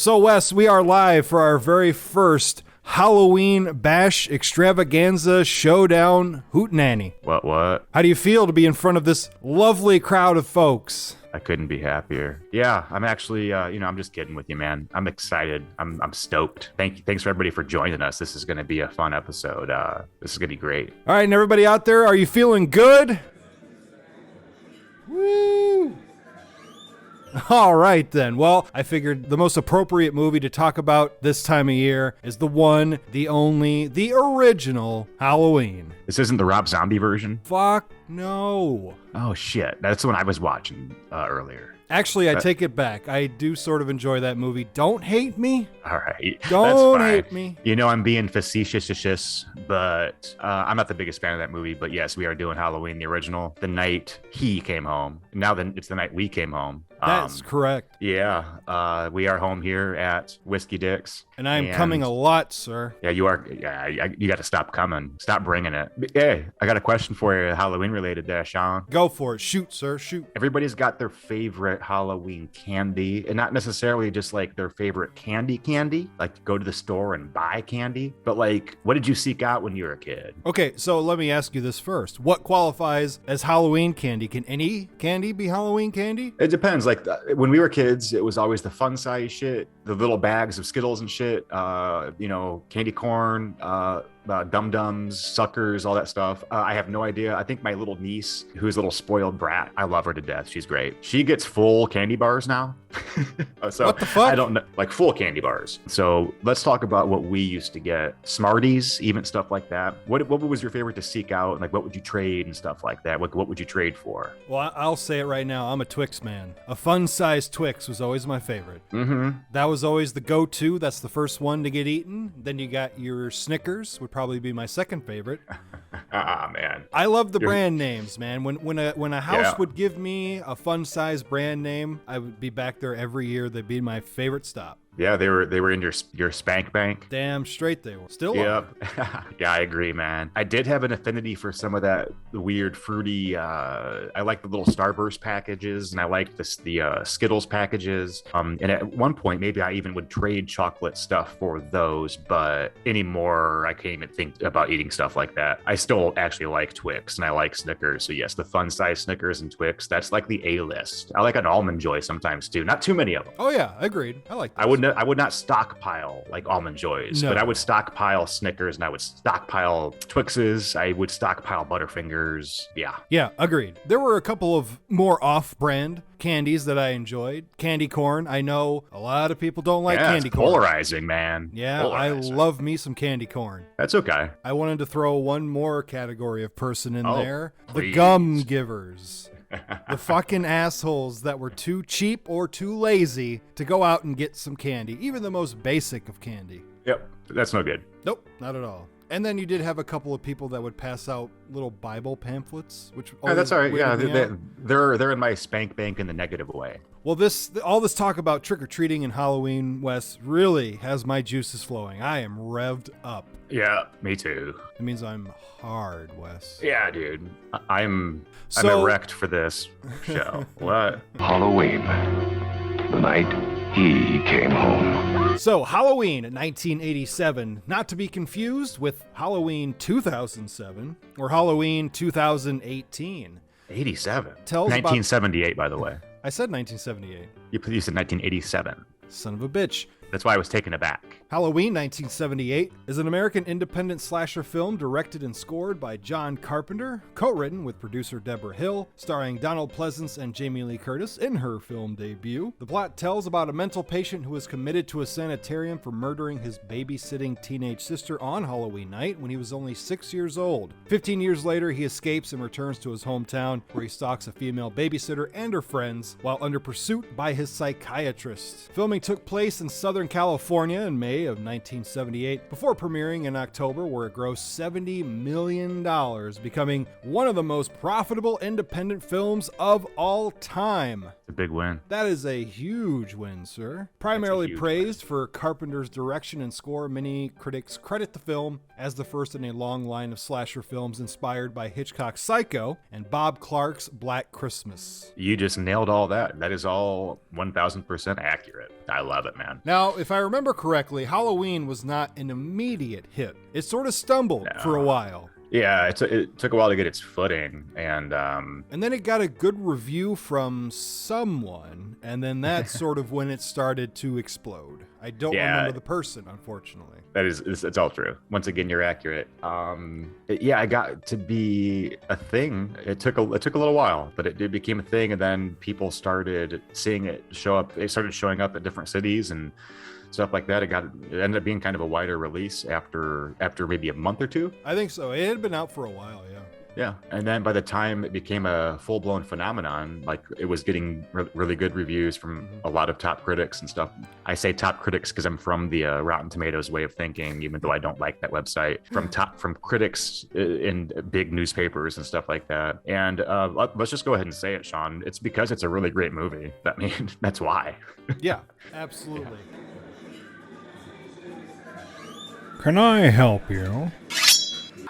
So, Wes, we are live for our very first Halloween Bash Extravaganza Showdown Hootenanny. What? How do you feel to be in front of this lovely crowd of folks? I couldn't be happier. Yeah, I'm actually, I'm just kidding with you, man. I'm excited. I'm stoked. Thanks for everybody for joining us. This is going to be a fun episode. This is going to be great. All right, and everybody out there, are you feeling good? Woo! All right, then. Well, I figured the most appropriate movie to talk about this time of year is the one, the only, the original Halloween. This isn't the Rob Zombie version? Fuck no. Oh, shit. That's the one I was watching earlier. Actually, I take it back. I do sort of enjoy that movie. Don't hate me. All right. Don't hate me. You know, I'm being facetious, but I'm not the biggest fan of that movie. But yes, we are doing Halloween, the original, the night he came home. Now it's the night we came home. That's correct. Yeah. We are home here at Whiskey Dick's. And I'm coming a lot, sir. Yeah, you are. Yeah, you got to stop coming. Stop bringing it. Hey, I got a question for you, Halloween related there, Shawn. Go for it. Shoot, sir. Shoot. Everybody's got their favorite Halloween candy, and not necessarily just like their favorite candy, like go to the store and buy candy, but like, what did you seek out when you were a kid? Okay, so let me ask you this first. What qualifies as Halloween candy? Can any candy be Halloween candy? It depends. Like when we were kids, it was always the fun size shit, the little bags of Skittles and shit, candy corn, dum-dums, suckers, all that stuff. I have no idea. I think my little niece, who's a little spoiled brat, I love her to death. She's great. She gets full candy bars now. So what the fuck? I don't know, like full candy bars. So let's talk about what we used to get. Smarties, even stuff like that. What was your favorite to seek out? Like what would you trade and stuff like that? What would you trade for? Well, I'll say it right now. I'm a Twix man. A fun-sized Twix was always my favorite. Mm-hmm. That was always the go-to. That's the first one to get eaten. Then you got your Snickers, would probably be my second favorite. Man. I love the brand names, man. When a house would give me a fun-sized brand name, I would be back there every year. They'd be my favorite stop. Yeah, they were in your spank bank. Damn straight they were. Still Yep. Yeah, I agree, man. I did have an affinity for some of that weird fruity. I like the little Starburst packages, and I liked the Skittles packages. And at one point, maybe I even would trade chocolate stuff for those. But anymore, I can't even think about eating stuff like that. I still actually like Twix, and I like Snickers. So yes, the fun size Snickers and Twix. That's like the A-list. I like an Almond Joy sometimes too. Not too many of them. Oh yeah, agreed. I like that. I would not stockpile like Almond Joys, but I would stockpile Snickers, and I would stockpile Twixes. I would stockpile Butterfingers. Yeah, agreed. There were a couple of more off-brand candies that I enjoyed. Candy corn. I know a lot of people don't like candy corn. Polarizing, man. Yeah, polarizing. I love me some candy corn. That's okay. I wanted to throw one more category of person in there. Please. The gum givers. The fucking assholes that were too cheap or too lazy to go out and get some candy, even the most basic of candy. Yep, that's no good. Nope, not at all. And then you did have a couple of people that would pass out little Bible pamphlets, which that's all right. Yeah, they're in my spank bank in the negative way. Well, all this talk about trick-or-treating and Halloween, Wes, really has my juices flowing. I am revved up. Yeah, me too. It means I'm hard, Wes. Yeah, dude. I'm erect for this show. What? Halloween, the night he came home. So, Halloween 1987, not to be confused with Halloween 2007 or Halloween 2018. 87? 1978, by the way. I said 1978. You said 1987. Son of a bitch. That's why I was taken aback. Halloween 1978 is an American independent slasher film directed and scored by John Carpenter, co-written with producer Debra Hill, starring Donald Pleasence and Jamie Lee Curtis in her film debut. The plot tells about a mental patient who is committed to a sanitarium for murdering his babysitting teenage sister on Halloween night when he was only 6 years old. 15 years later, he escapes and returns to his hometown where he stalks a female babysitter and her friends while under pursuit by his psychiatrist. Filming took place in Southern California in May of 1978 before premiering in October, where it grossed $70 million, becoming one of the most profitable independent films of all time. a big win. That is a huge win, sir. Primarily huge praised for Carpenter's direction and score, many critics credit the film as the first in a long line of slasher films inspired by Hitchcock's Psycho and Bob Clark's Black Christmas. You just nailed all that. That is all 1,000% accurate. I love it, man. Now, if I remember correctly, Halloween was not an immediate hit. It sort of stumbled for a while. Yeah, it took a while to get its footing, and then it got a good review from someone, and then that's sort of when it started to explode. I don't remember the person, unfortunately. It's all true. Once again, you're accurate. I got to be a thing. It took a little while, but it became a thing, and then people started seeing it show up. It started showing up at different cities and stuff like that. It ended up being kind of a wider release after maybe a month or two. I think so. It had been out for a while, yeah. Yeah, and then by the time it became a full-blown phenomenon, like it was getting really good reviews from a lot of top critics and stuff. I say top critics because I'm from the Rotten Tomatoes way of thinking, even though I don't like that website. From critics in big newspapers and stuff like that. And let's just go ahead and say it, Shawn. It's because it's a really great movie. That's why. Yeah, absolutely. Can I help you?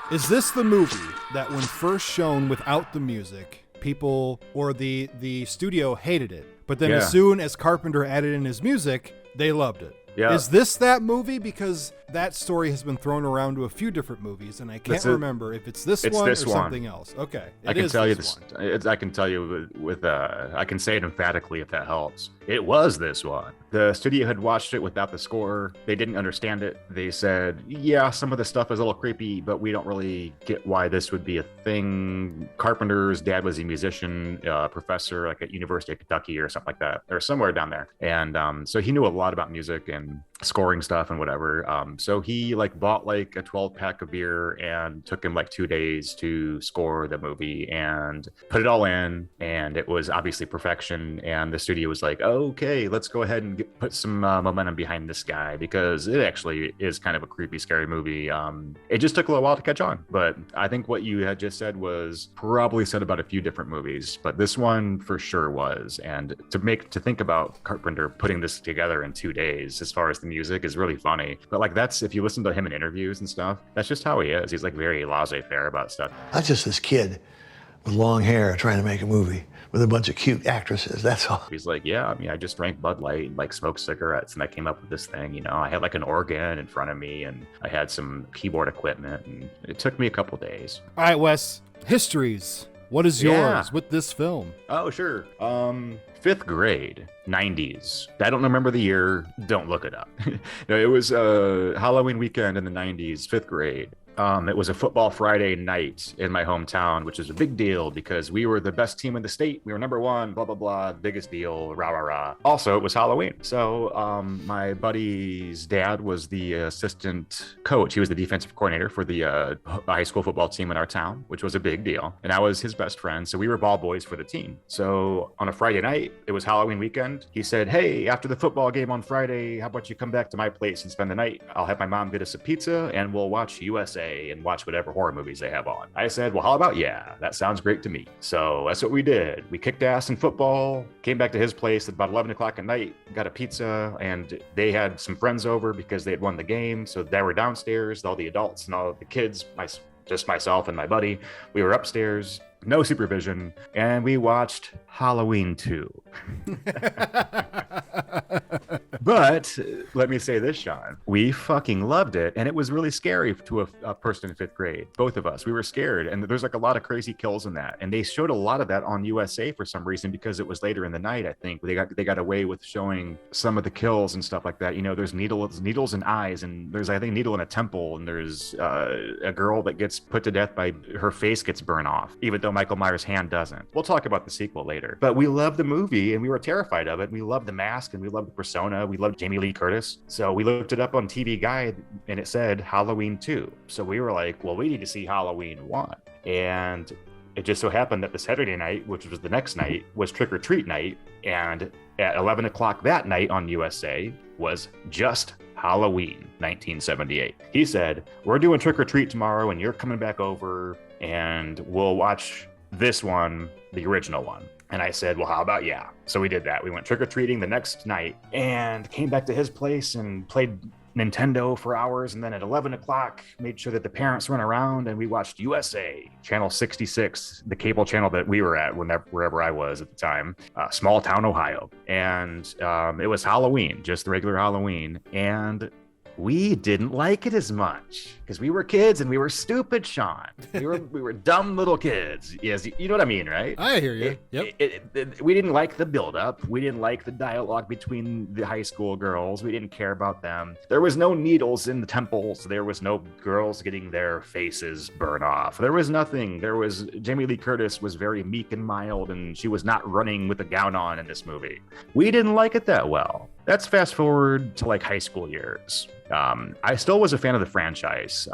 Is this the movie that when first shown without the music, people or the studio hated it, but then as soon as Carpenter added in his music, they loved it? Yeah. Is this that movie? Because that story has been thrown around to a few different movies, and I can't remember if it's this one or something else. Okay, I can tell you this. I can tell you with I can say it emphatically if that helps. It was this one. The studio had watched it without the score. They didn't understand it. They said, yeah, some of the stuff is a little creepy, but we don't really get why this would be a thing. Carpenter's dad was a musician, professor like at University of Kentucky or something like that, or somewhere down there. And so he knew a lot about music and scoring stuff and whatever. So he bought a 12-pack of beer and took him 2 days to score the movie and put it all in. And it was obviously perfection. And the studio was like, okay, let's go ahead and put some momentum behind this guy, because it actually is kind of a creepy, scary movie. It just took a little while to catch on, but I think what you had just said was probably said about a few different movies, but this one for sure was. And to think about Carpenter putting this together in 2 days, as far as the music, is really funny. But that's, if you listen to him in interviews and stuff, that's just how he is. He's very laissez-faire about stuff. I'm just this kid with long hair trying to make a movie with a bunch of cute actresses, that's all. He's like, yeah, I just drank Bud Light and smoked cigarettes, and I came up with this thing. I had an organ in front of me, and I had some keyboard equipment, and it took me a couple days. All right, Wes, histories. What is yours with this film? Oh, sure. 5th grade, 90s. I don't remember the year. Don't look it up. No, it was Halloween weekend in the 90s, 5th grade. It was a football Friday night in my hometown, which is a big deal because we were the best team in the state. We were number one, blah, blah, blah, biggest deal, rah, rah, rah. Also, it was Halloween. So my buddy's dad was the assistant coach. He was the defensive coordinator for the high school football team in our town, which was a big deal. And I was his best friend. So we were ball boys for the team. So on a Friday night, it was Halloween weekend. He said, hey, after the football game on Friday, how about you come back to my place and spend the night? I'll have my mom get us a pizza and we'll watch USA and watch whatever horror movies they have on. I said, well, how about that sounds great to me. So that's what we did. We kicked ass in football, came back to his place at about 11 o'clock at night, got a pizza, and they had some friends over because they had won the game. So they were downstairs, all the adults and all the kids, just myself and my buddy. We were upstairs, no supervision, and we watched Halloween 2. But let me say this, Shawn. We fucking loved it, and it was really scary to a person in 5th grade. Both of us, we were scared, and there's a lot of crazy kills in that. And they showed a lot of that on USA for some reason because it was later in the night. I think they got away with showing some of the kills and stuff like that. There's needles in eyes, and there's I think needle in a temple, and there's a girl that gets put to death by her face gets burned off, even though Michael Myers' hand doesn't. We'll talk about the sequel later. But we loved the movie, and we were terrified of it. We loved the mask, and we loved the persona. We loved Jamie Lee Curtis. So we looked it up on TV Guide, and it said Halloween 2. So we were like, well, we need to see Halloween 1. And it just so happened that the Saturday night, which was the next night, was Trick or Treat night. And at 11 o'clock that night on USA was just Halloween 1978. He said, we're doing Trick or Treat tomorrow, and you're coming back over, and we'll watch this one, the original one. And I said, well, how about yeah? So we did that. We went trick-or-treating the next night and came back to his place and played Nintendo for hours. And then at 11 o'clock, made sure that the parents weren't around, and we watched USA, channel 66, the cable channel that we were at wherever I was at the time, small town, Ohio. And it was Halloween, just the regular Halloween. And we didn't like it as much because we were kids and we were stupid, Shawn. We were dumb little kids. Yes, you know what I mean, right? I hear you. We didn't like the buildup. We didn't like the dialogue between the high school girls. We didn't care about them. There was no needles in the temples. There was no girls getting their faces burned off. There was nothing. Jamie Lee Curtis was very meek and mild, and she was not running with a gown on in this movie. We didn't like it that well. That's fast forward to like high school years. I still was a fan of the franchise.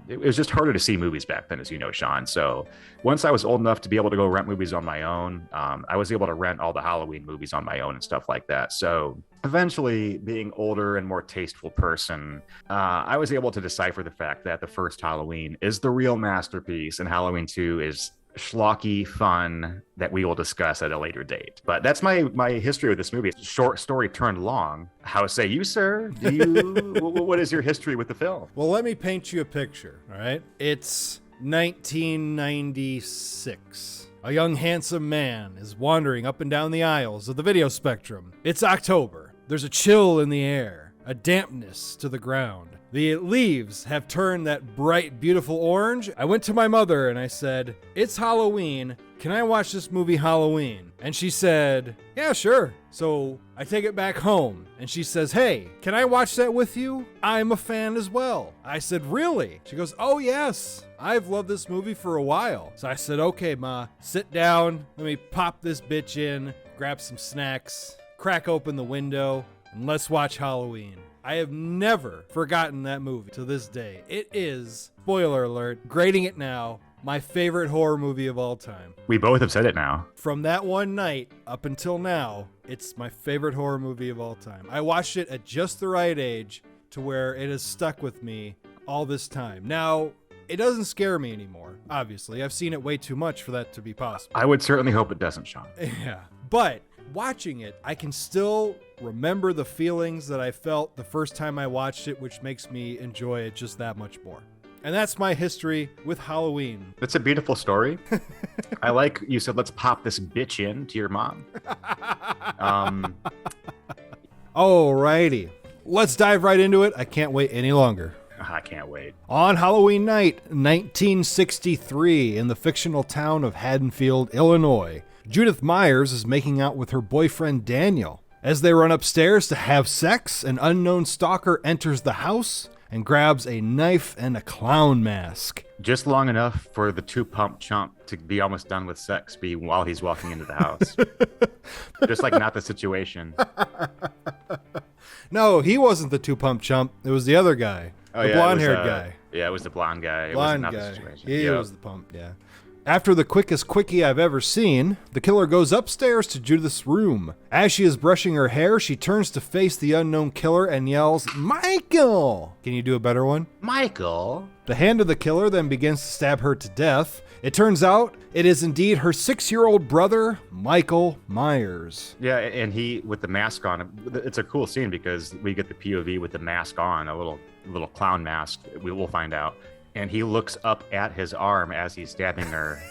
It was just harder to see movies back then, as you know, Shawn. So once I was old enough to be able to go rent movies on my own, I was able to rent all the Halloween movies on my own and stuff like that. So eventually, being older and more tasteful person, I was able to decipher the fact that the first Halloween is the real masterpiece and Halloween 2 is schlocky fun that we will discuss at a later date. But that's my history with this movie. It's a short story turned long. How say you, sir? What is your history with the film? Well, let me paint you a picture, all right? It's 1996. A young, handsome man is wandering up and down the aisles of the video spectrum. It's October. There's a chill in the air, a dampness to the ground. The leaves have turned that bright, beautiful orange. I went to my mother and I said, it's Halloween. Can I watch this movie Halloween? And she said, yeah, sure. So I take it back home and she says, hey, can I watch that with you? I'm a fan as well. I said, really? She goes, oh yes. I've loved this movie for a while. So I said, okay, Ma, sit down. Let me pop this bitch in, grab some snacks, crack open the window, and let's watch Halloween. I have never forgotten that movie to this day. It is, spoiler alert, grading it now, my favorite horror movie of all time. We both have said it now. From that one night up until now, it's my favorite horror movie of all time. I watched it at just the right age to where it has stuck with me all this time. Now, it doesn't scare me anymore, obviously. I've seen it way too much for that to be possible. I would certainly hope it doesn't, Shawn. Yeah, but watching it, I can still remember the feelings that I felt the first time I watched it, which makes me enjoy it just that much more. And that's my history with Halloween. That's a beautiful story. I like you said, let's pop this bitch in to your mom. Alrighty, let's dive right into it. I can't wait any longer. I can't wait. On Halloween night, 1963, in the fictional town of Haddonfield, Illinois, Judith Myers is making out with her boyfriend Daniel. As they run upstairs to have sex, an unknown stalker enters the house and grabs a knife and a clown mask. Just long enough for the two-pump chump to be almost done with sex while he's walking into the house. Just like not the situation. No, he wasn't the two-pump chump. It was the other guy. Oh, the blonde-haired guy. Yeah, it was the blonde guy. Blonde it was not guy. the situation. He was the pump, yeah. After the quickest quickie I've ever seen, the killer goes upstairs to Judith's room. As she is brushing her hair, she turns to face the unknown killer and yells, Michael! Can you do a better one? Michael? The hand of the killer then begins to stab her to death. It turns out it is indeed her 6-year-old brother, Michael Myers. Yeah, and he, with the mask on, it's a cool scene because we get the POV with the mask on, a little clown mask, we will find out. And he looks up at his arm as he's stabbing her.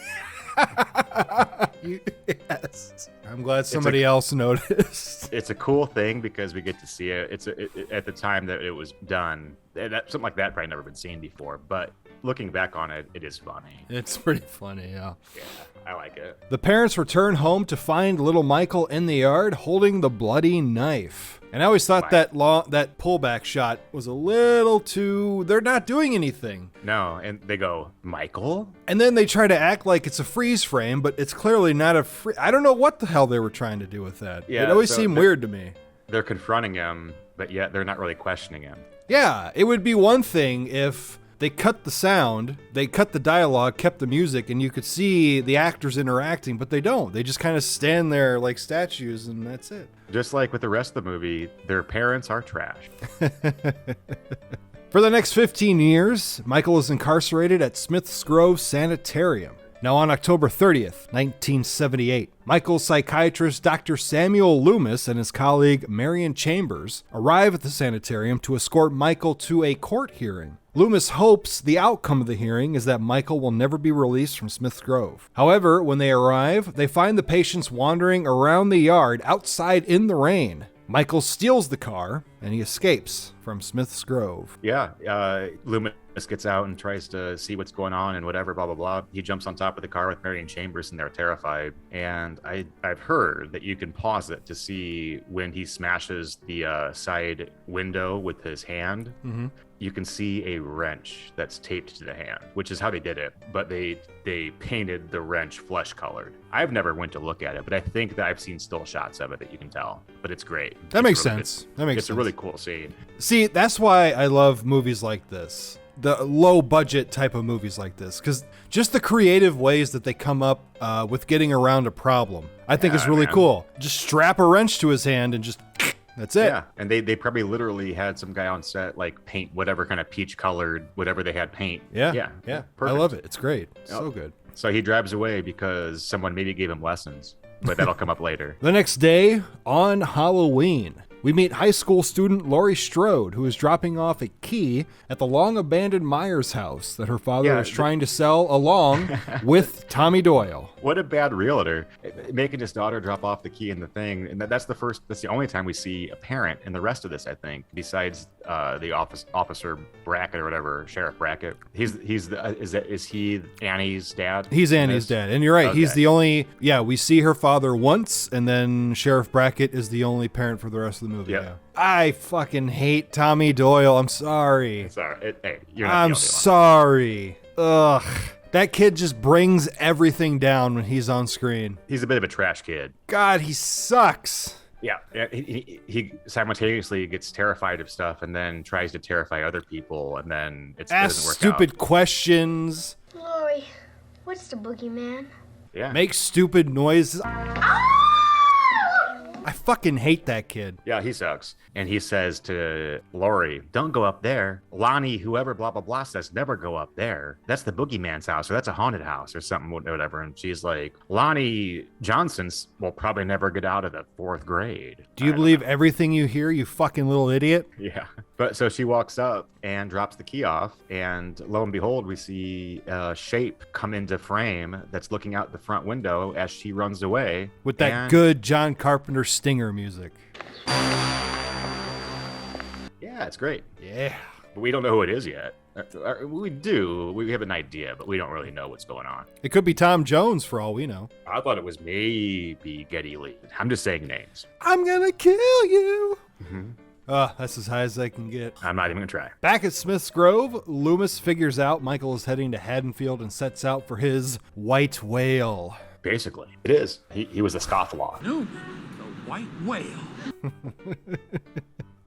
Yes. I'm glad somebody else noticed. It's a cool thing because we get to see it. At the time that it was done, something like that probably never been seen before. But looking back on it, it is funny. It's pretty funny, yeah. Yeah, I like it. The parents return home to find little Michael in the yard holding the bloody knife. And I always thought that pullback shot was a little too... They're not doing anything. No, and they go, Michael? And then they try to act like it's a freeze frame, but it's clearly not a free... I don't know what the hell they were trying to do with that. Yeah, it always seemed weird to me. They're confronting him, but yet they're not really questioning him. Yeah, it would be one thing if they cut the sound, they cut the dialogue, kept the music, and you could see the actors interacting, but they don't. They just kind of stand there like statues, and that's it. Just like with the rest of the movie, their parents are trash. For the next 15 years, Michael is incarcerated at Smith's Grove Sanitarium. Now, on October 30th, 1978, Michael's psychiatrist Dr. Samuel Loomis and his colleague Marion Chambers arrive at the sanitarium to escort Michael to a court hearing. Loomis hopes the outcome of the hearing is that Michael will never be released from Smith's Grove. However, when they arrive, they find the patients wandering around the yard outside in the rain. Michael steals the car and he escapes from Smith's Grove. Yeah, Loomis gets out and tries to see what's going on and whatever, blah, blah, blah. He jumps on top of the car with Marion Chambers and they're terrified. And I've heard that you can pause it to see when he smashes the side window with his hand. Mm-hmm. You can see a wrench that's taped to the hand, which is how they did it. But they painted the wrench flesh colored. I've never went to look at it, but I think that I've seen still shots of it that you can tell. But it's great. That makes sense. It's a really cool scene. See, that's why I love movies like this. The low budget type of movies like this, because just the creative ways that they come up with getting around a problem, I think is really cool. Just strap a wrench to his hand and just that's it. Yeah, and they probably literally had some guy on set like paint whatever kind of peach colored whatever they had paint. Yeah. Perfect. I love it. It's great. So good. So he drives away because someone maybe gave him lessons, but that'll come up later. The next day, on Halloween, we meet high school student Laurie Strode, who is dropping off a key at the long-abandoned Myers house that her father is trying to sell along with Tommy Doyle. What a bad realtor, making his daughter drop off the key in the thing. And that's the only time we see a parent in the rest of this, I think, besides the officer Brackett or whatever, Sheriff Brackett. Is he Annie's dad? He's Annie's dad. And you're right. Okay. He's the only, we see her father once, and then Sheriff Brackett is the only parent for the rest of the movie. Yeah. I fucking hate Tommy Doyle. I'm sorry. Sorry. Hey, you're not I'm sorry. Ugh. That kid just brings everything down when he's on screen. He's a bit of a trash kid. God, he sucks. Yeah, he simultaneously gets terrified of stuff and then tries to terrify other people, and then it doesn't work out. Stupid questions. Laurie, what's the boogeyman? Yeah. Make stupid noises. I fucking hate that kid. Yeah, he sucks. And he says to Laurie, don't go up there. Lonnie, whoever, blah, blah, blah, says never go up there. That's the boogeyman's house, or that's a haunted house or something, whatever. And she's like, Lonnie Johnson's will probably never get out of the 4th grade. Do you believe everything you hear, you fucking little idiot? Yeah. But so she walks up and drops the key off, and lo and behold, we see a shape come into frame that's looking out the front window as she runs away. With that good John Carpenter stinger music. Yeah, it's great. Yeah. But we don't know who it is yet. We do. We have an idea, but we don't really know what's going on. It could be Tom Jones for all we know. I thought it was maybe Geddy Lee. I'm just saying names. I'm gonna kill you. Mm-hmm. That's as high as I can get. I'm not even gonna try. Back at Smith's Grove, Loomis figures out Michael is heading to Haddonfield and sets out for his white whale. Basically, it is. He was a scofflaw. No, the white whale.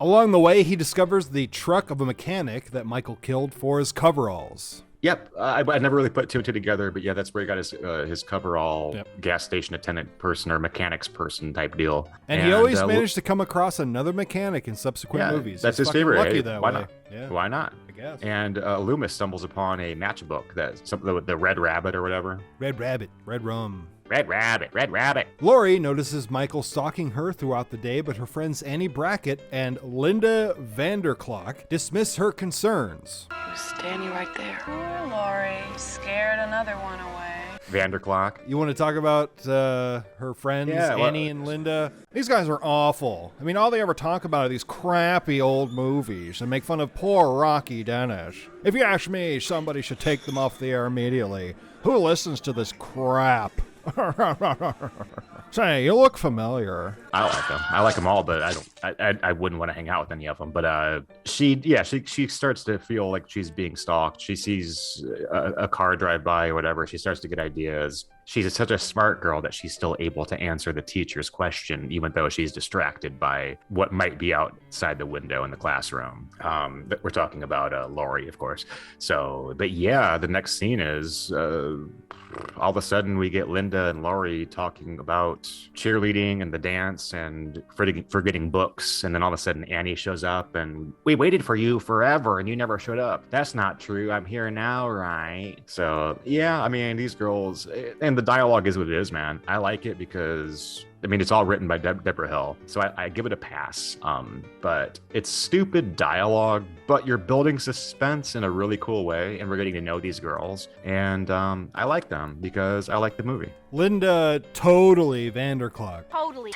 Along the way, he discovers the truck of a mechanic that Michael killed for his coveralls. Yep, I never really put two and two together, but yeah, that's where he got his coverall gas station attendant person or mechanics person type deal. And he always managed to come across another mechanic in subsequent movies. That's his favorite. Lucky that Why way. not? Yeah. Why not? I guess. And Loomis stumbles upon a matchbook that's the Red Rabbit or whatever. Red Rabbit, Red Rum. Red Rabbit, Red Rabbit. Laurie notices Michael stalking her throughout the day, but her friends Annie Brackett and Linda Vanderklok dismiss her concerns. Who's standing right there? Oh, Laurie, scared another one away. Vanderklok. You want to talk about her friends, Annie and Linda? These guys are awful. I mean, all they ever talk about are these crappy old movies and make fun of poor Rocky Dennis. If you ask me, somebody should take them off the air immediately. Who listens to this crap? Say, you look familiar. I like them. I like them all, but I wouldn't want to hang out with any of them. But she starts to feel like she's being stalked. She sees a car drive by or whatever. She starts to get ideas. She's such a smart girl that she's still able to answer the teacher's question, even though she's distracted by what might be outside the window in the classroom. We're talking about Laurie, of course. So, but yeah, the next scene is all of a sudden we get Linda and Laurie talking about cheerleading and the dance and forgetting books. And then all of a sudden Annie shows up and we waited for you forever and you never showed up. That's not true. I'm here now, right? So yeah, I mean, these girls, and the dialogue is what it is, man. I like it because I mean, it's all written by Debra Hill, so I give it a pass. But it's stupid dialogue, but you're building suspense in a really cool way, and we're getting to know these girls, and I like them because I like the movie. Linda totally Vanderklok. Totally.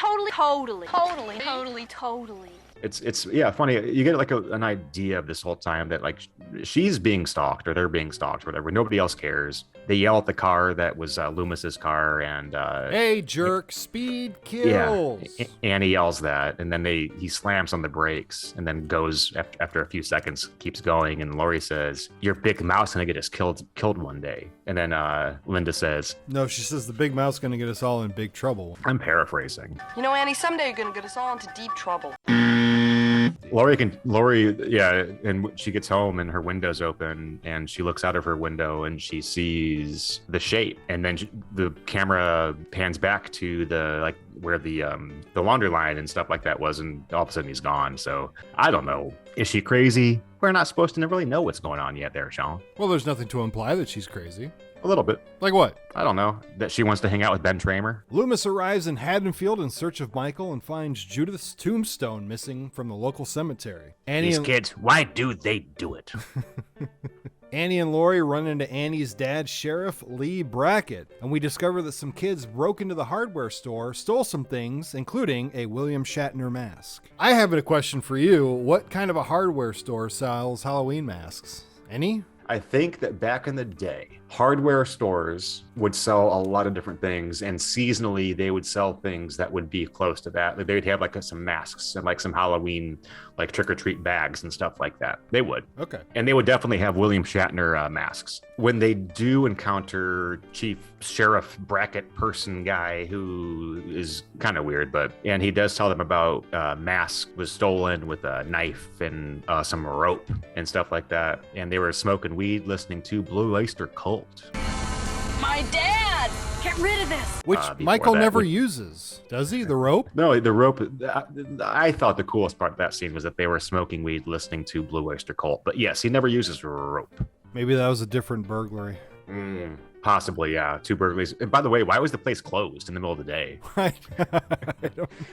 It's yeah, funny. You get like an idea of this whole time that like she's being stalked or they're being stalked, whatever. Nobody else cares. They yell at the car that was Loomis's car, and hey, jerk, speed kills. Yeah, Annie yells that, and then he slams on the brakes, and then goes after a few seconds, keeps going, and Laurie says, "Your big mouth's gonna get us killed one day." And then Linda says, "No," she says, "the big mouth's gonna get us all in big trouble." I'm paraphrasing. You know, Annie, someday you're gonna get us all into deep trouble. Laurie, yeah, and she gets home and her window's open and she looks out of her window and she sees the shape, and then the camera pans back to the like where the laundry line and stuff like that was, and all of a sudden he's gone. So I don't know. Is she crazy? We're not supposed to really know what's going on yet there, Shawn. Well, there's nothing to imply that she's crazy. A little bit. Like what? I don't know. That she wants to hang out with Ben Tramer. Loomis arrives in Haddonfield in search of Michael and finds Judith's tombstone missing from the local cemetery. These kids, why do they do it? Annie and Laurie run into Annie's dad, Sheriff Lee Brackett, and we discover that some kids broke into the hardware store, stole some things, including a William Shatner mask. I have a question for you. What kind of a hardware store sells Halloween masks? Any? I think that back in the day, hardware stores would sell a lot of different things, and seasonally they would sell things that would be close to that. Like they would have like some masks and like some Halloween like trick-or-treat bags and stuff like that. They would. Okay. And they would definitely have William Shatner masks. When they do encounter Chief Sheriff Brackett person guy, who is kind of weird, and he does tell them about mask was stolen with a knife and some rope and stuff like that. And they were smoking weed, listening to Blue Oyster Cult. My dad! Get rid of this! Which Michael never uses, does he? The rope? No, the rope. I thought the coolest part of that scene was that they were smoking weed, listening to Blue Oyster Cult. But yes, he never uses rope. Maybe that was a different burglary. Possibly, yeah. 2 burglaries. And by the way, why was the place closed in the middle of the day? Right.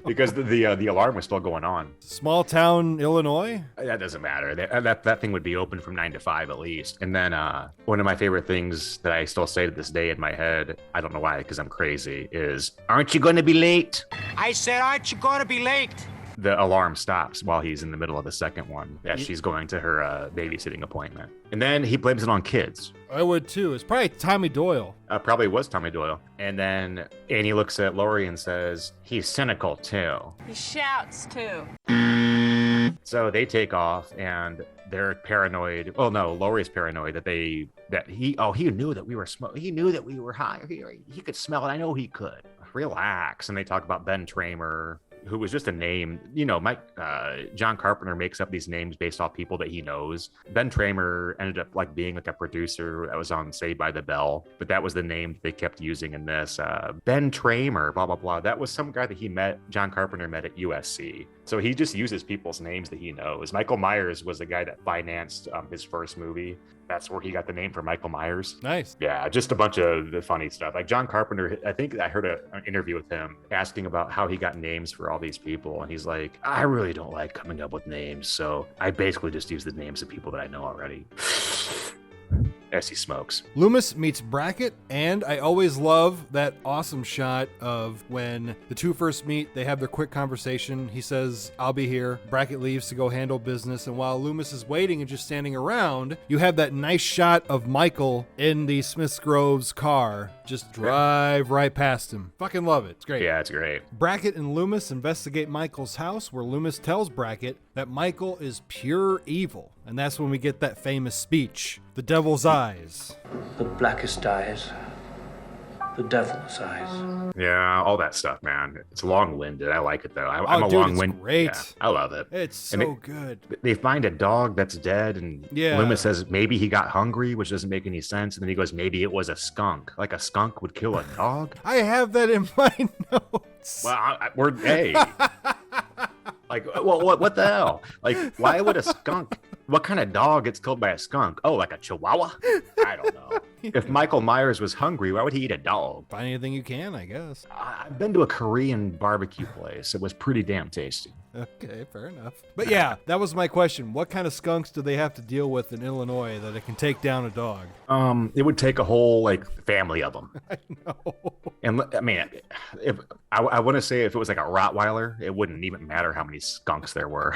Because the alarm was still going on. Small town Illinois? That doesn't matter. That thing would be open from 9 to 5 at least. And then one of my favorite things that I still say to this day in my head, I don't know why, because I'm crazy, is, "Aren't you going to be late?" I said, aren't you going to be late? The alarm stops while he's in the middle of the second one as she's going to her babysitting appointment. And then he blames it on kids. I would too. It's probably Tommy Doyle. Probably was Tommy Doyle. And then Annie looks at Laurie and says, "He's cynical too." He shouts, too. So they take off and they're paranoid. Oh no, Laurie's paranoid that he knew that we were he knew that we were high. He could smell it. I know he could. Relax. And they talk about Ben Tramer, who was just a name. You know, John Carpenter makes up these names based off people that he knows. Ben Tramer ended up like being like a producer that was on Saved by the Bell, but that was the name that they kept using in this. Ben Tramer, blah, blah, blah. That was some guy that John Carpenter met at USC. So he just uses people's names that he knows. Michael Myers was the guy that financed his first movie. That's where he got the name for Michael Myers. Nice. Yeah, just a bunch of the funny stuff. Like John Carpenter, I think I heard an interview with him asking about how he got names for all these people. And he's like, "I really don't like coming up with names, so I basically just use the names of people that I know already." As he smokes. Loomis meets Brackett, and I always love that awesome shot of when the two first meet. They have their quick conversation. He says, "I'll be here." Brackett leaves to go handle business, and while Loomis is waiting and just standing around, you have that nice shot of Michael in the Smiths Grove's car just drive right past him. Fucking love it. It's great. Yeah, it's great. Brackett and Loomis investigate Michael's house, where Loomis tells Brackett that Michael is pure evil. And that's when we get that famous speech, "The Devil's Eyes." The blackest eyes, the deathless eyes. Yeah, all that stuff, man. It's long-winded. I like it though. I'm a dude, long-winded. it's great. Yeah, I love it. It's so good. They find a dog that's dead, and Yeah. Loomis says maybe he got hungry, which doesn't make any sense. And then he goes, maybe it was a skunk. Like a skunk would kill a dog. I have that in my notes. Well, we're hey. Like, well, what the hell? Like, why would a skunk? What kind of dog gets killed by a skunk? Oh, like a chihuahua? I don't know. If Michael Myers was hungry, why would he eat a dog? Find anything you can, I guess. I've been to a Korean barbecue place. It was pretty damn tasty. Okay, fair enough. But yeah, that was my question. What kind of skunks do they have to deal with in Illinois that it can take down a dog? It would take a whole like family of them. I know. And I mean, if I want to say if it was like a Rottweiler, it wouldn't even matter how many skunks there were.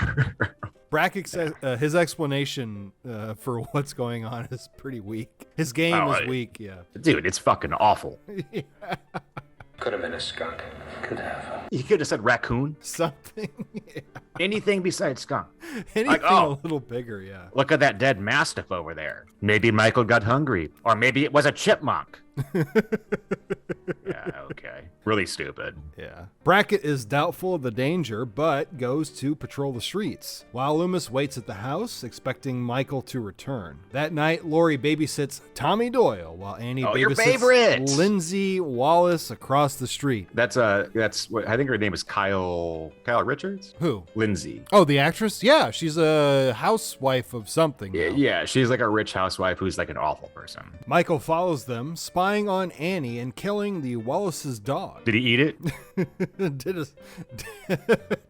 Brackett says his explanation for what's going on is pretty weak. His game is weak, yeah. Dude, it's fucking awful. Yeah. Could have been a skunk. Could have. You could have said raccoon. Something. Yeah. Anything besides skunk. Anything a little bigger, yeah. Look at that dead mastiff over there. Maybe Michael got hungry. Or maybe it was a chipmunk. Yeah, okay. Really stupid. Yeah. Brackett is doubtful of the danger, but goes to patrol the streets, while Loomis waits at the house, expecting Michael to return. That night, Lori babysits Tommy Doyle, while Annie your babysits favorite! Lindsay Wallace across the street. That's what I think her name is Kyle Richards? Who? Lindsay. Oh, the actress? Yeah, she's a housewife of something. now. Yeah, she's like a rich housewife who's like an awful person. Michael follows them, spying on Annie and killing the Wallace's dog. Did he eat it? Did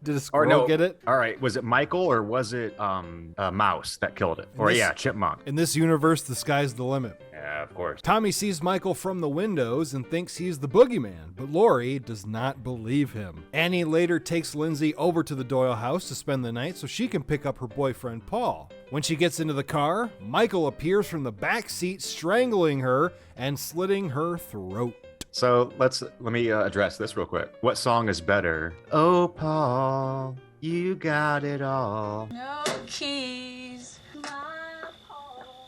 a squirrel get it? All right, was it Michael or was it a mouse that killed it? Or chipmunk. In this universe, the sky's the limit. Yeah, of course. Tommy sees Michael from the windows and thinks he's the boogeyman, but Lori does not believe him. Annie later takes Lindsay over to the Doyle house to spend the night so she can pick up her boyfriend Paul. When she gets into the car, Michael appears from the back seat, strangling her and slitting her throat. So let me address this real quick. What song is better? Oh, Paul, you got it all. No keys.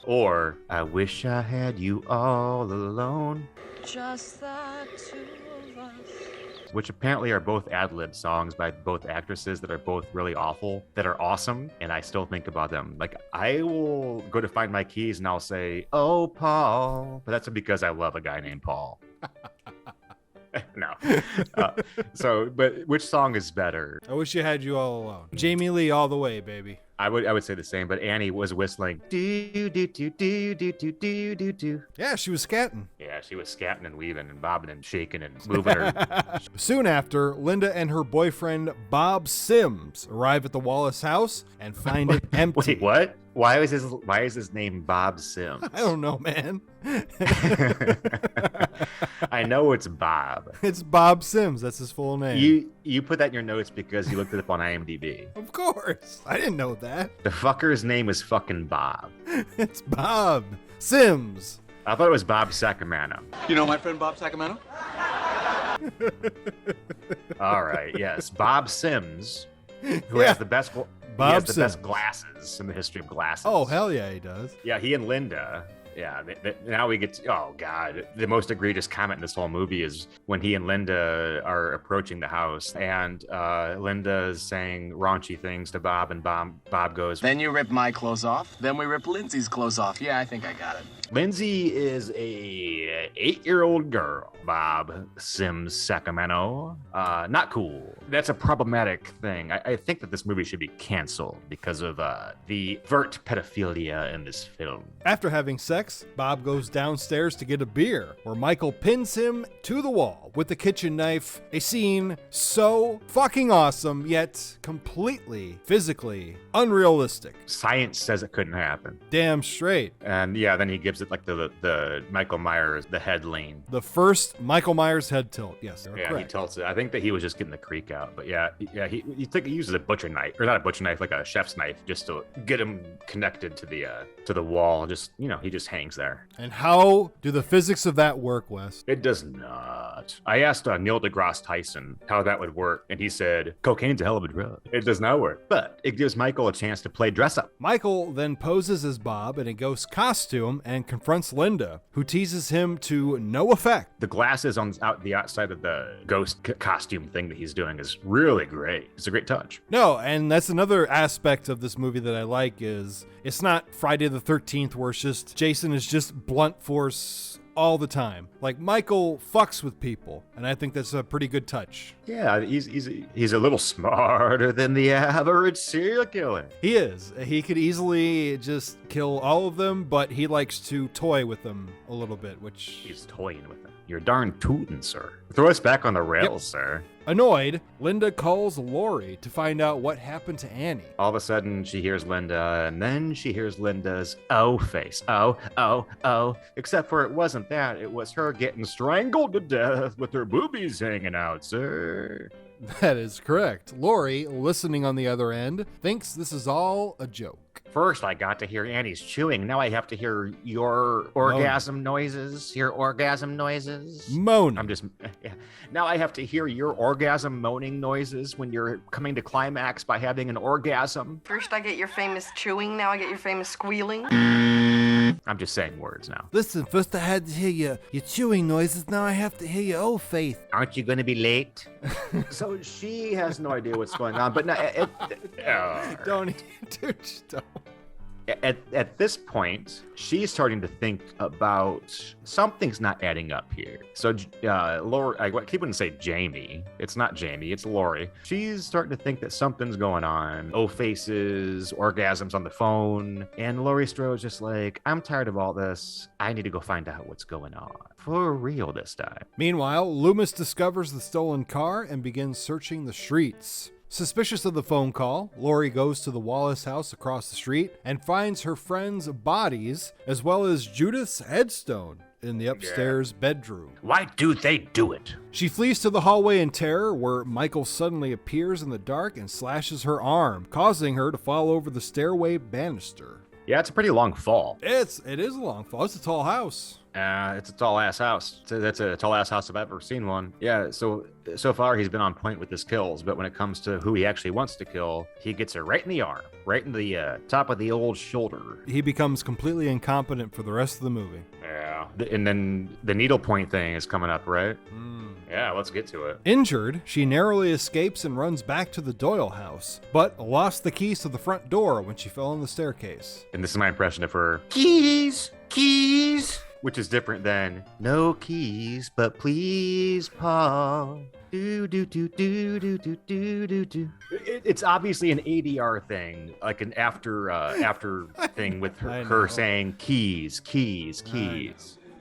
Or I wish I had you all alone. Just the two of us. Which apparently are both ad-lib songs by both actresses that are both really awful, that are awesome, and I still think about them. Like, I will go to find my keys and I'll say, oh, Paul. But that's because I love a guy named Paul. No. But which song is better? I wish I had you all alone. Jamie Lee all the way, baby. I would say the same, but Annie was whistling. Do, do, do, do, do, do, do, do, do. Yeah, she was scatting. Yeah, she was scatting and weaving and bobbing and shaking and moving her. Soon after, Linda and her boyfriend Bob Sims arrive at the Wallace house and find it empty. Wait, what? Why is his name Bob Sims? I don't know, man. I know it's Bob. It's Bob Sims. That's his full name. You put that in your notes because you looked it up on IMDb. Of course. I didn't know that. The fucker's name is fucking Bob. It's Bob Sims. I thought it was Bob Sacramento. You know my friend Bob Sacramento? All right, yes. Bob Sims, who has the best... Bob he has the Sims. best glasses in the history of glasses. Oh, hell yeah, he does. Yeah, he and Linda. Yeah, now we get to, oh God, the most egregious comment in this whole movie is when he and Linda are approaching the house and Linda is saying raunchy things to Bob and Bob goes, then you rip my clothes off, then we rip Lindsay's clothes off. Yeah, I think I got it. Lindsay is a 8-year-old girl. Bob Sims Sacramento. Not cool. That's a problematic thing. I think that this movie should be canceled because of the overt pedophilia in this film. After having sex, Bob goes downstairs to get a beer, where Michael pins him to the wall with the kitchen knife. A scene so fucking awesome, yet completely physically unrealistic. Science says it couldn't happen. Damn straight. And yeah, then he gives it like the Michael Myers, the head lean. The first Michael Myers head tilt. Yes, yeah, correct. He tilts it. I think that he was just getting the creak out. But yeah, he uses a butcher knife, or not a butcher knife, like a chef's knife, just to get him connected to the wall. Just, he just hangs there. And how do the physics of that work, Wes? It does not. I asked Neil deGrasse Tyson how that would work, and he said, cocaine's a hell of a drug. It does not work, but it gives Michael a chance to play dress up. Michael then poses as Bob in a ghost costume and confronts Linda, who teases him to no effect. The glasses on the outside of the ghost costume thing that he's doing is really great. It's a great touch. No, and that's another aspect of this movie that I like is it's not Friday the 13th where it's just Jason is just blunt force all the time. Like, Michael fucks with people, and I think that's a pretty good touch. Yeah, he's a little smarter than the average serial killer. He is. He could easily just kill all of them, but he likes to toy with them a little bit, which... He's toying with them. You're darn tootin', sir. Throw us back on the rails, sir. Annoyed, Linda calls Lori to find out what happened to Annie. All of a sudden, she hears Linda, and then she hears Linda's oh face. Oh. Except for it wasn't that. It was her getting strangled to death with her boobies hanging out, sir. That is correct. Lori, listening on the other end, thinks this is all a joke. First, I got to hear Annie's chewing. Now I have to hear your orgasm noises. Your orgasm noises. Moan. Now I have to hear your orgasm moaning noises when you're coming to climax by having an orgasm. First I get your famous chewing, now I get your famous squealing. I'm just saying words now. Listen, first I had to hear your chewing noises, now I have to hear your old face. Aren't you going to be late? So she has no idea what's going on, but no, Don't. At this point, she's starting to think about something's not adding up here. So Lori, I keep wanting to say Jamie. It's not Jamie, it's Lori. She's starting to think that something's going on. faces, orgasms on the phone. And Laurie Strode's just like, I'm tired of all this. I need to go find out what's going on. For real this time. Meanwhile, Loomis discovers the stolen car and begins searching the streets. Suspicious of the phone call, Lori goes to the Wallace house across the street and finds her friends' bodies, as well as Judith's headstone in the upstairs bedroom. Why do they do it? She flees to the hallway in terror, where Michael suddenly appears in the dark and slashes her arm, causing her to fall over the stairway banister. Yeah, it's a pretty long fall. It is a long fall. It's a tall house. It's a tall ass house. That's a tall ass house if I've ever seen one. Yeah, so far he's been on point with his kills, but when it comes to who he actually wants to kill, he gets her right in the arm, right in the top of the old shoulder. He becomes completely incompetent for the rest of the movie. Yeah, and then the needlepoint thing is coming up, right? Yeah, let's get to it. Injured, she narrowly escapes and runs back to the Doyle house, but lost the keys to the front door when she fell on the staircase. And this is my impression of her. Keys! Which is different than no keys, but please, Paul. It's obviously an ADR thing, like an after thing with her saying keys.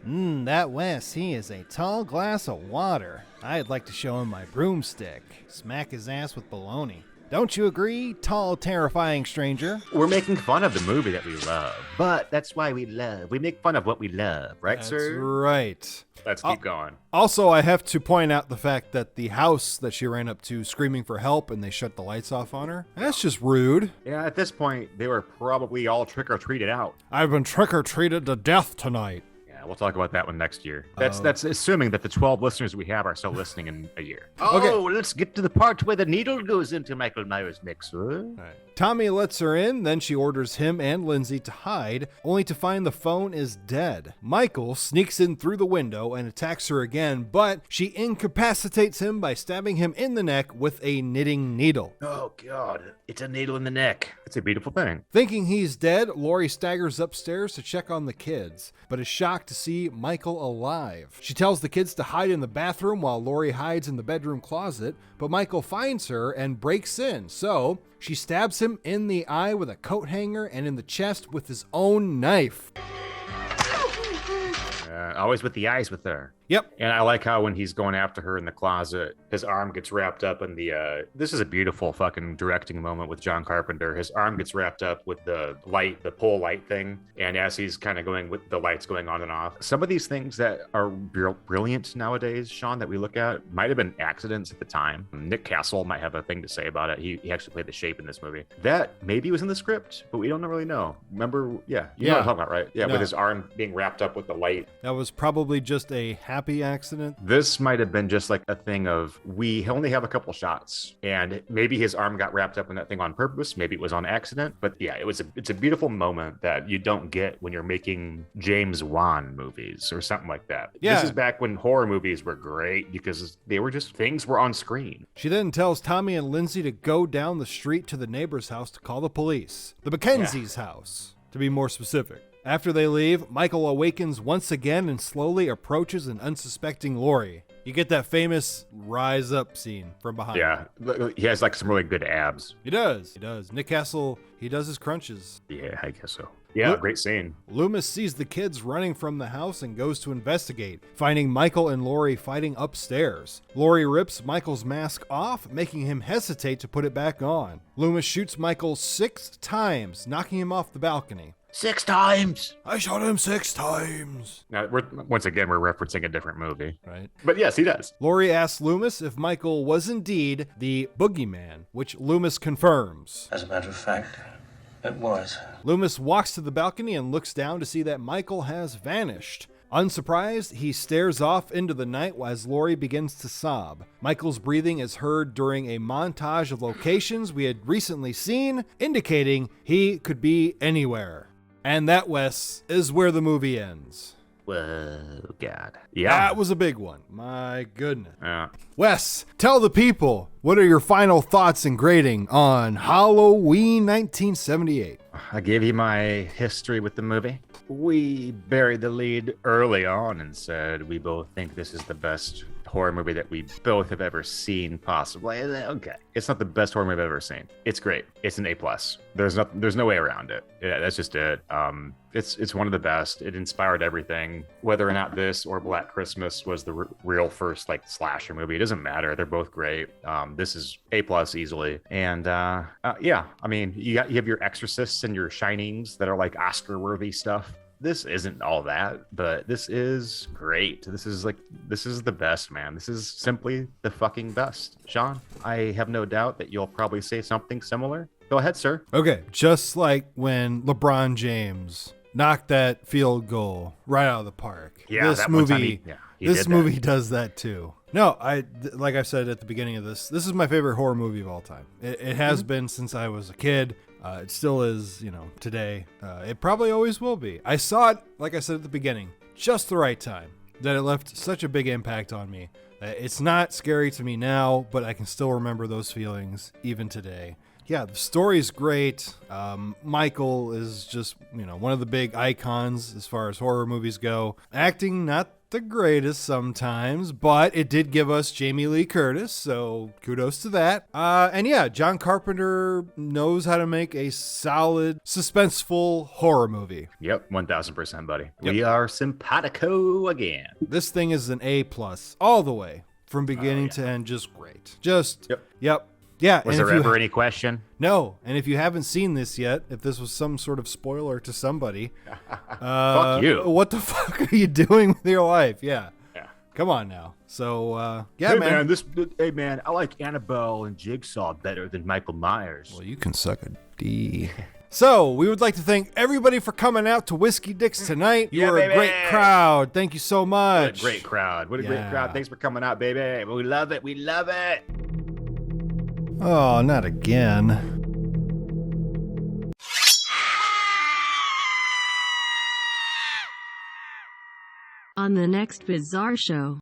That Wes, he is a tall glass of water. I'd like to show him my broomstick. Smack his ass with baloney. Don't you agree, tall, terrifying stranger? We're making fun of the movie that we love, but that's why we make fun of what we love, right, sir? That's right. Let's keep going. Also, I have to point out the fact that the house that she ran up to screaming for help and they shut the lights off on her, that's just rude. Yeah, at this point, they were probably all trick-or-treated out. I've been trick-or-treated to death tonight. We'll talk about that one next year. That's assuming that the 12 listeners we have are still listening in a year. Okay. Let's get to the part where the needle goes into Michael Myers' mixer. All right. Tommy lets her in, then she orders him and Lindsay to hide, only to find the phone is dead. Michael sneaks in through the window and attacks her again, but she incapacitates him by stabbing him in the neck with a knitting needle. Oh, God. It's a needle in the neck. It's a beautiful thing. Thinking he's dead, Lori staggers upstairs to check on the kids, but is shocked to see Michael alive. She tells the kids to hide in the bathroom while Lori hides in the bedroom closet, but Michael finds her and breaks in, so she stabs him in the eye with a coat hanger and in the chest with his own knife. Always with the eyes with her. Yep. And I like how when he's going after her in the closet, his arm gets wrapped up in the, this is a beautiful fucking directing moment with John Carpenter. His arm gets wrapped up with the light, the pole light thing. And as he's kind of going with the lights going on and off, some of these things that are brilliant nowadays, Shawn, that we look at might have been accidents at the time. Nick Castle might have a thing to say about it. He actually played the Shape in this movie. That maybe was in the script, but we don't really know. Remember? Yeah. You know what I'm talking about, right? Yeah. No. With his arm being wrapped up with the light. That was probably just a happy accident. This might have been just like a thing of, we only have a couple shots, and maybe his arm got wrapped up in that thing on purpose. Maybe it was on accident. But yeah, it's a beautiful moment that you don't get when you're making James Wan movies or something like that. Yeah. This is back when horror movies were great because they were just, things were on screen. She then tells Tommy and Lindsay to go down the street to the neighbor's house to call the police. The Mackenzie's house, to be more specific. After they leave, Michael awakens once again and slowly approaches an unsuspecting Laurie. You get that famous rise up scene from behind. Yeah, he has like some really good abs. He does. Nick Castle, he does his crunches. Yeah, I guess so. Yeah, great scene. Loomis sees the kids running from the house and goes to investigate, finding Michael and Laurie fighting upstairs. Laurie rips Michael's mask off, making him hesitate to put it back on. Loomis shoots Michael 6 times, knocking him off the balcony. 6 times. I shot him 6 times. Now, once again, we're referencing a different movie. Right. But yes, he does. Laurie asks Loomis if Michael was indeed the boogeyman, which Loomis confirms. As a matter of fact, it was. Loomis walks to the balcony and looks down to see that Michael has vanished. Unsurprised, he stares off into the night as Laurie begins to sob. Michael's breathing is heard during a montage of locations we had recently seen, indicating he could be anywhere. And that, Wes, is where the movie ends. Whoa, God. Yeah. That was a big one. My goodness. Yeah. Wes, tell the people, what are your final thoughts and grading on Halloween 1978? I gave you my history with the movie. We buried the lead early on and said we both think this is the best horror movie that we both have ever seen, possibly. Okay, it's not the best horror movie I've ever seen. It's great. It's an A+. There's no way around it. Yeah, that's just it. It's one of the best. It inspired everything. Whether or not this or Black Christmas was the real first like slasher movie, it doesn't matter. They're both great. This is A+ easily. And yeah, I mean, you have your Exorcists and your Shinings that are like Oscar-worthy stuff. This isn't all that, but this is great. This is the best, man. This is simply the fucking best. Shawn, I have no doubt that you'll probably say something similar. Go ahead, sir. Okay, just like when LeBron James knocked that field goal right out of the park. Yeah, this that movie, this movie does that too. No, like I said at the beginning of this is my favorite horror movie of all time. It has been since I was a kid. It still is, today. It probably always will be. I saw it, like I said at the beginning, just the right time, that it left such a big impact on me. It's not scary to me now, but I can still remember those feelings even today. Yeah, the story's great. Michael is just, one of the big icons as far as horror movies go. Acting, not the greatest sometimes, but it did give us Jamie Lee Curtis, so kudos to that. And yeah, John Carpenter knows how to make a solid, suspenseful horror movie. Yep, 1000%, buddy. Yep. We are simpatico again. This thing is an A+ all the way, from beginning to end, just great. Yep. Yeah. Was there ever any question? No. And if you haven't seen this yet, if this was some sort of spoiler to somebody, fuck you. What the fuck are you doing with your life? Yeah. Come on now. So, yeah, hey, man, I like Annabelle and Jigsaw better than Michael Myers. Well, you can suck a D. So, we would like to thank everybody for coming out to Whiskey Dicks tonight. You were a great crowd. Thank you so much. What a great crowd. What a great crowd. Thanks for coming out, baby. We love it. We love it. Oh, not again. On the next bizarre show.